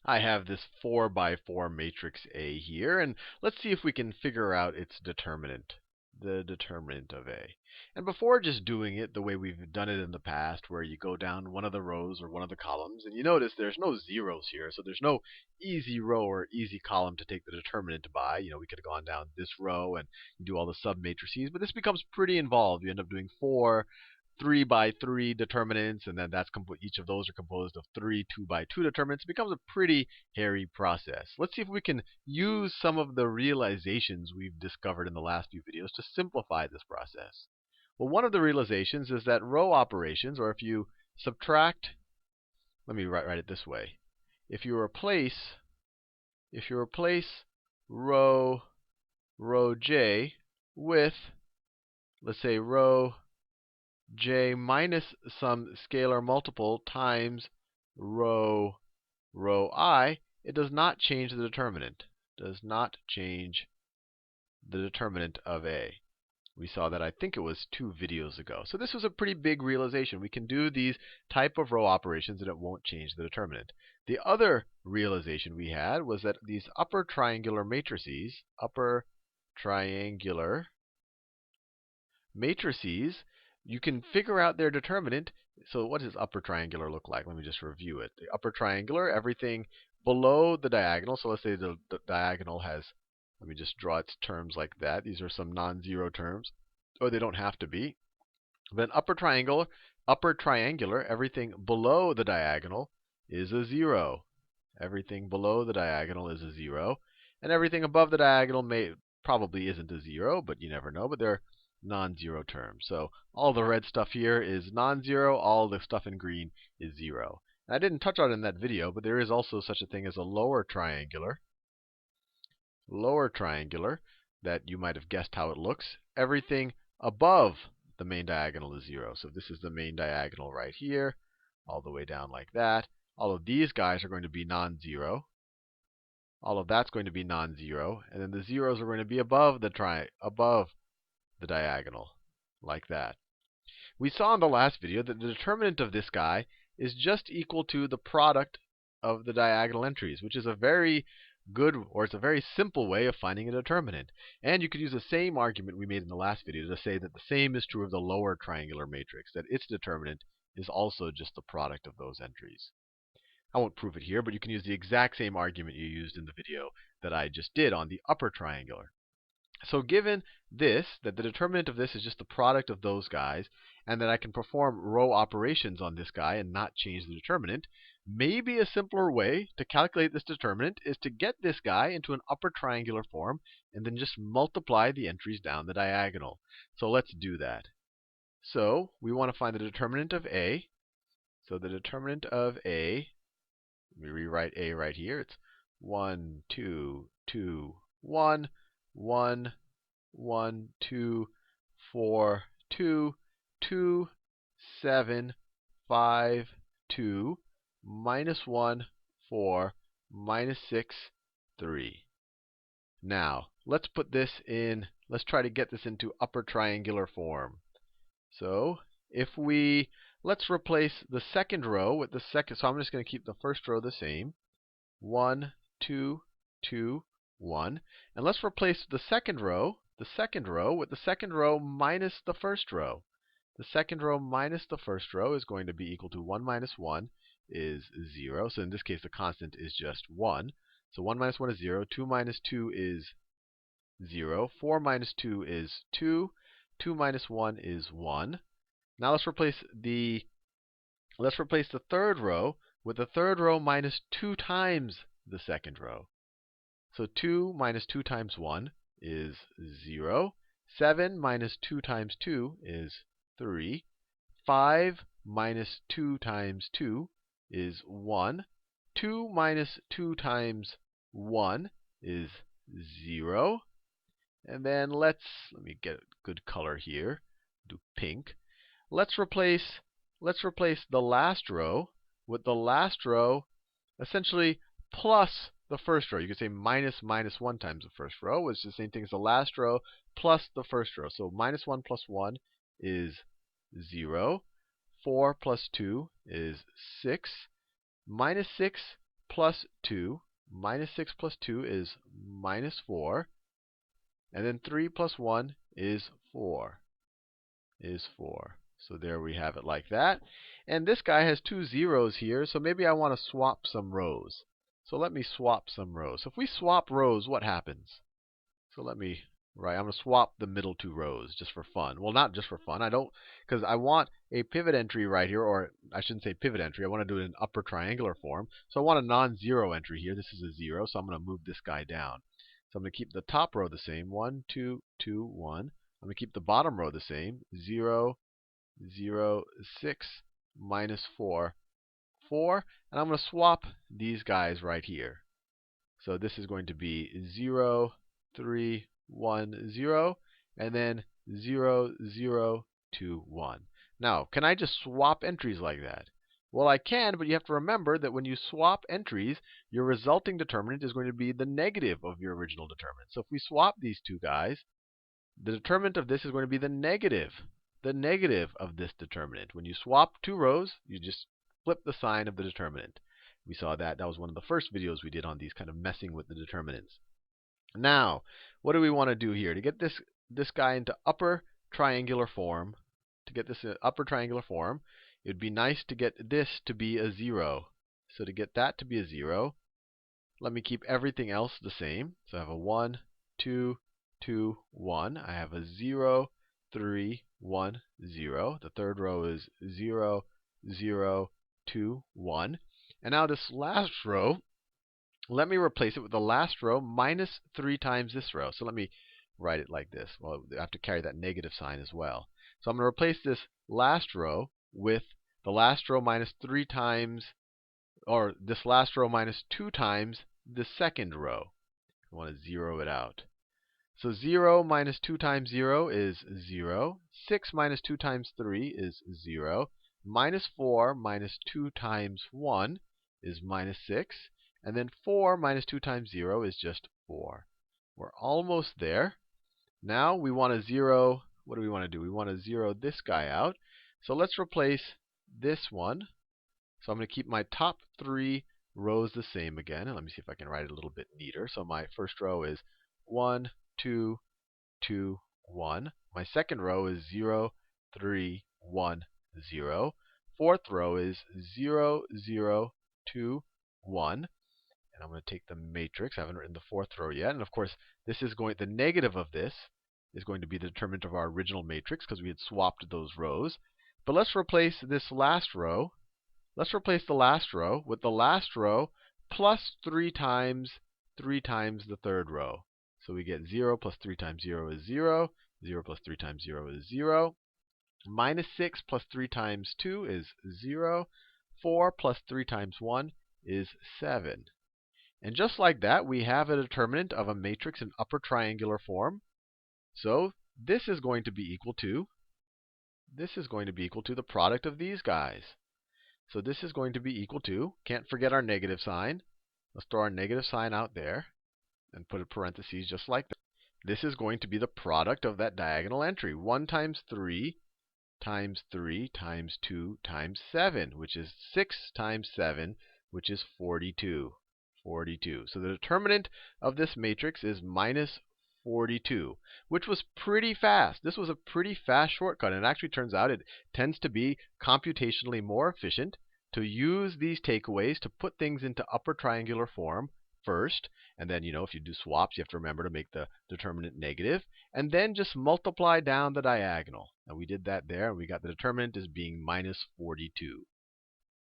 I have this 4 by 4 matrix A here, and let's see if we can figure out its determinant, the determinant of A. And before just doing it the way we've done it in the past, where you go down one of the rows or one of the columns, and you notice there's no zeros here, so there's no easy row or easy column to take the determinant by. We could have gone down this row and do all the submatrices, but this becomes pretty involved. You end up doing 4 3 by 3 determinants, and then each of those are composed of 3 2 by 2 determinants. It becomes a pretty hairy process. Let's see if we can use some of the realizations we've discovered in the last few videos to simplify this process. Well, one of the realizations is that row operations, or if you subtract, let me write it this way. If you replace row j with, let's say, row j minus some scalar multiple times row I, it does not change the determinant. Does not change the determinant of A. We saw that, I think it was 2 videos ago. So this was a pretty big realization. We can do these type of row operations and it won't change the determinant. The other realization we had was that these upper triangular matrices, you can figure out their determinant. So what does upper triangular look like? Let me just review it. The upper triangular, everything below the diagonal. So let's say the diagonal has, let me just draw its terms like that. These are some non-zero terms, or they don't have to be. But upper triangular, everything below the diagonal is a 0. Everything below the diagonal is a 0. And everything above the diagonal probably isn't a 0, but you never know. But they're non-zero terms. So all the red stuff here is non-zero. All the stuff in green is 0. And I didn't touch on it in that video, but there is also such a thing as a lower triangular. That you might have guessed how it looks. Everything above the main diagonal is 0. So this is the main diagonal right here, all the way down like that. All of these guys are going to be non-zero. All of that's going to be non-zero. And then the zeros are going to be above the diagonal, like that. We saw in the last video that the determinant of this guy is just equal to the product of the diagonal entries, which is a very good, or it's a very simple way of finding a determinant. And you could use the same argument we made in the last video to say that the same is true of the lower triangular matrix, that its determinant is also just the product of those entries. I won't prove it here, but you can use the exact same argument you used in the video that I just did on the upper triangular. So given this, that the determinant of this is just the product of those guys, and that I can perform row operations on this guy and not change the determinant, maybe a simpler way to calculate this determinant is to get this guy into an upper triangular form and then just multiply the entries down the diagonal. So let's do that. So we want to find the determinant of A. So the determinant of A, let me rewrite A right here. It's 1, 2, 2, 1. 1, 1, 2, 4, 2, 2, 7, 5, 2, minus 1, 4, minus 6, 3. Now, let's try to get this into upper triangular form. So, let's replace the second row with the second, so I'm just going to keep the first row the same. 1, 2, 2, 1. And let's replace the second row with the second row minus the first row. The second row minus the first row is going to be equal to 1 minus 1 is 0. So in this case, the constant is just 1. So 1 minus 1 is 0. 2 minus 2 is 0. 4 minus 2 is 2. 2 minus 1 is 1. Now let's replace the third row with the third row minus 2 times the second row. So 2 minus 2 times 1 is 0. 7 minus 2 times 2 is 3. 5 minus 2 times 2 is 1. 2 minus 2 times 1 is 0. And then let me get a good color here. Do pink. Let's replace the last row with the last row essentially plus the first row. You could say minus 1 times the first row, which is the same thing as the last row plus the first row. So minus 1 plus 1 is 0. 4 plus 2 is 6. Minus 6 plus 2. Minus 6 plus 2 is minus 4. And then 3 plus 1 is 4. So there we have it like that. And this guy has two zeros here, so maybe I want to swap some rows. So let me swap some rows. So if we swap rows, what happens? So I'm going to swap the middle two rows just for fun. Well, not just for fun. Because I want a pivot entry right here, or I shouldn't say pivot entry. I want to do it in upper triangular form. So I want a non-zero entry here. This is a 0, so I'm going to move this guy down. So I'm going to keep the top row the same, 1, 2, 2, 1. I'm going to keep the bottom row the same, 0, 0, 6, minus 4, 4. And I'm going to swap these guys right here. So this is going to be 0, 3, 1, 0, and then 0, 0, 2, 1. Now, can I just swap entries like that? Well, I can, but you have to remember that when you swap entries, your resulting determinant is going to be the negative of your original determinant. So if we swap these two guys, the determinant of this is going to be the negative of this determinant. When you swap two rows, you just flip the sign of the determinant. We saw that. That was one of the first videos we did on these kind of messing with the determinants. Now, what do we want to do here? To get this guy into upper triangular form, it would be nice to get this to be a 0. So to get that to be a 0, let me keep everything else the same. So I have a 1, 2, 2, 1. I have a 0, 3, 1, 0. The third row is 0, 0, 2, 1. And now this last row, let me replace it with the last row minus 3 times this row. So let me write it like this. Well, I have to carry that negative sign as well. So I'm going to replace this last row with the last row minus 3 times, or this last row minus 2 times the second row. I want to zero it out. So 0 minus 2 times 0 is 0. 6 minus 2 times 3 is 0. Minus 4 minus 2 times 1 is minus 6. And then 4 minus 2 times 0 is just 4. We're almost there. Now we want to zero. What do we want to do? We want to zero this guy out. So let's replace this one. So I'm going to keep my top 3 rows the same again. And let me see if I can write it a little bit neater. So my first row is 1, 2, 2, 1. My second row is 0, 3, 1, 0. Fourth row is 0, 0, 2, 1. And I'm going to take the matrix. I haven't written the fourth row yet. And of course, the negative of this is going to be the determinant of our original matrix because we had swapped those rows. But let's replace this last row. Let's replace the last row with the last row plus 3 times the third row. So we get 0 plus 3 times 0 is 0. 0 plus 3 times 0 is 0. Minus 6 plus 3 times 2 is 0. 4 plus 3 times 1 is 7. And just like that, we have a determinant of a matrix in upper triangular form. So this is going to be equal to the product of these guys. So this is going to be equal to, can't forget our negative sign. Let's throw our negative sign out there and put a parentheses just like that. This is going to be the product of that diagonal entry. 1 times 3 times 3 times 2 times 7, which is 6 times 7, which is 42. 42. So the determinant of this matrix is minus 42, which was pretty fast. This was a pretty fast shortcut. And it actually turns out it tends to be computationally more efficient to use these takeaways to put things into upper triangular form first. And then, if you do swaps, you have to remember to make the determinant negative. And then just multiply down the diagonal. And we did that there. And we got the determinant as being minus 42.